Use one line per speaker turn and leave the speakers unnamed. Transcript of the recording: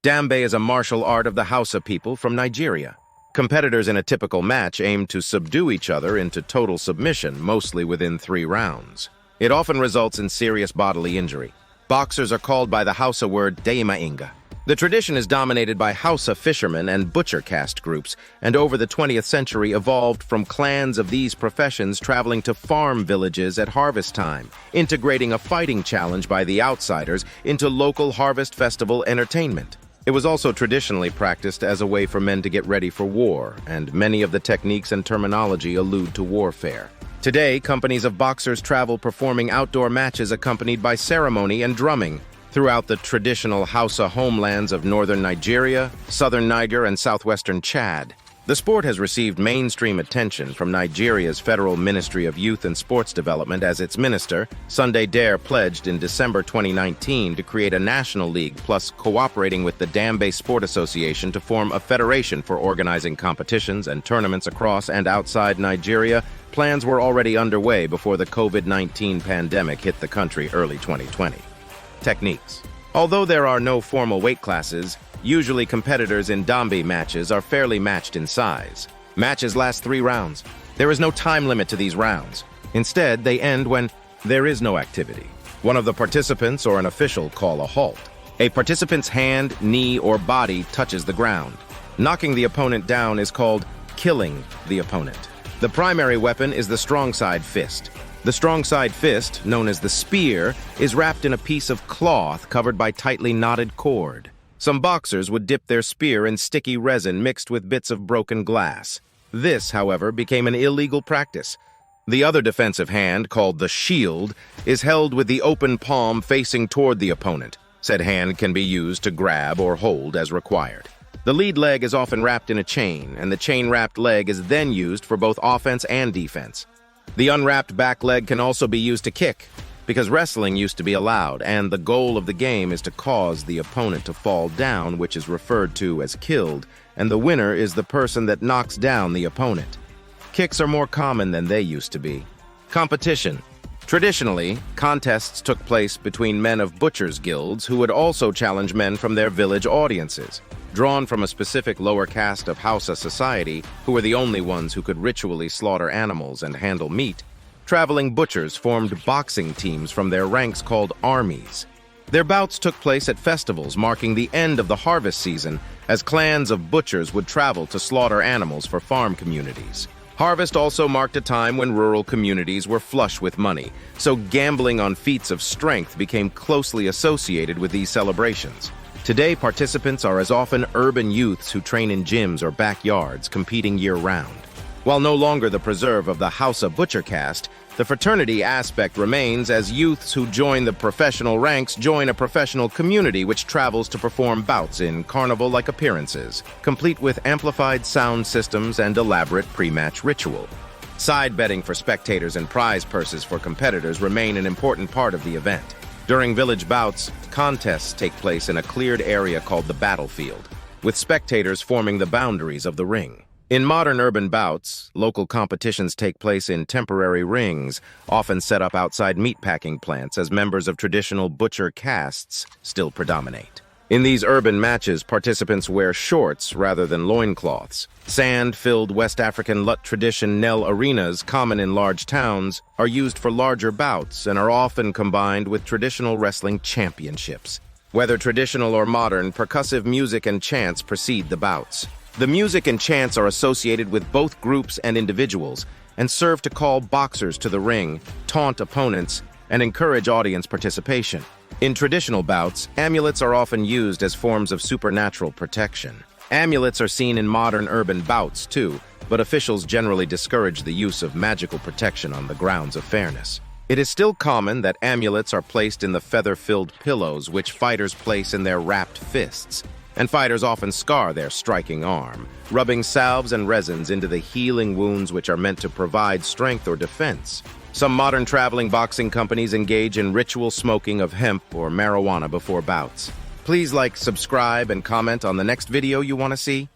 Dambe is a martial art of the Hausa people from Nigeria. Competitors in a typical match aim to subdue each other into total submission, mostly within 3 rounds. It often results in serious bodily injury. Boxers are called by the Hausa word Daima. The tradition is dominated by Hausa fishermen and butcher caste groups, and over the 20th century evolved from clans of these professions traveling to farm villages at harvest time, integrating a fighting challenge by the outsiders into local harvest festival entertainment. It was also traditionally practiced as a way for men to get ready for war, and many of the techniques and terminology allude to warfare. Today, companies of boxers travel performing outdoor matches accompanied by ceremony and drumming throughout the traditional Hausa homelands of northern Nigeria, southern Niger, and southwestern Chad. The sport has received mainstream attention from Nigeria's Federal Ministry of Youth and Sports Development as its minister, Sunday Dare, pledged in December 2019 to create a national league, plus cooperating with the Dambe Sport Association to form a federation for organizing competitions and tournaments across and outside Nigeria. Plans were already underway before the COVID-19 pandemic hit the country early 2020. Techniques. Although there are no formal weight classes, usually competitors in Dambe matches are fairly matched in size. Matches last 3 rounds. There is no time limit to these rounds. Instead, they end when there is no activity. One of the participants or an official call a halt. A participant's hand, knee, or body touches the ground. Knocking the opponent down is called killing the opponent. The primary weapon is the strong side fist. The strong side fist, known as the spear, is wrapped in a piece of cloth covered by tightly knotted cord. Some boxers would dip their spear in sticky resin mixed with bits of broken glass. This, however, became an illegal practice. The other defensive hand, called the shield, is held with the open palm facing toward the opponent. Said hand can be used to grab or hold as required. The lead leg is often wrapped in a chain, and the chain-wrapped leg is then used for both offense and defense. The unwrapped back leg can also be used to kick, because wrestling used to be allowed, and the goal of the game is to cause the opponent to fall down, which is referred to as killed, and the winner is the person that knocks down the opponent. Kicks are more common than they used to be. Competition. Traditionally, contests took place between men of butchers' guilds who would also challenge men from their village audiences. Drawn from a specific lower caste of Hausa society, who were the only ones who could ritually slaughter animals and handle meat, traveling butchers formed boxing teams from their ranks called armies. Their bouts took place at festivals marking the end of the harvest season, as clans of butchers would travel to slaughter animals for farm communities. Harvest also marked a time when rural communities were flush with money, so gambling on feats of strength became closely associated with these celebrations. Today, participants are as often urban youths who train in gyms or backyards, competing year-round. While no longer the preserve of the Hausa butcher caste, the fraternity aspect remains as youths who join the professional ranks join a professional community which travels to perform bouts in carnival-like appearances, complete with amplified sound systems and elaborate pre-match ritual. Side betting for spectators and prize purses for competitors remain an important part of the event. During village bouts, contests take place in a cleared area called the battlefield, with spectators forming the boundaries of the ring. In modern urban bouts, local competitions take place in temporary rings, often set up outside meatpacking plants as members of traditional butcher castes still predominate. In these urban matches, participants wear shorts rather than loincloths. Sand-filled West African Lut tradition Nel arenas, common in large towns, are used for larger bouts and are often combined with traditional wrestling championships. Whether traditional or modern, percussive music and chants precede the bouts. The music and chants are associated with both groups and individuals and serve to call boxers to the ring, taunt opponents, and encourage audience participation. In traditional bouts, amulets are often used as forms of supernatural protection. Amulets are seen in modern urban bouts too, but officials generally discourage the use of magical protection on the grounds of fairness. It is still common that amulets are placed in the feather-filled pillows which fighters place in their wrapped fists, and fighters often scar their striking arm, rubbing salves and resins into the healing wounds which are meant to provide strength or defense. Some modern traveling boxing companies engage in ritual smoking of hemp or marijuana before bouts. Please like, subscribe, and comment on the next video you want to see.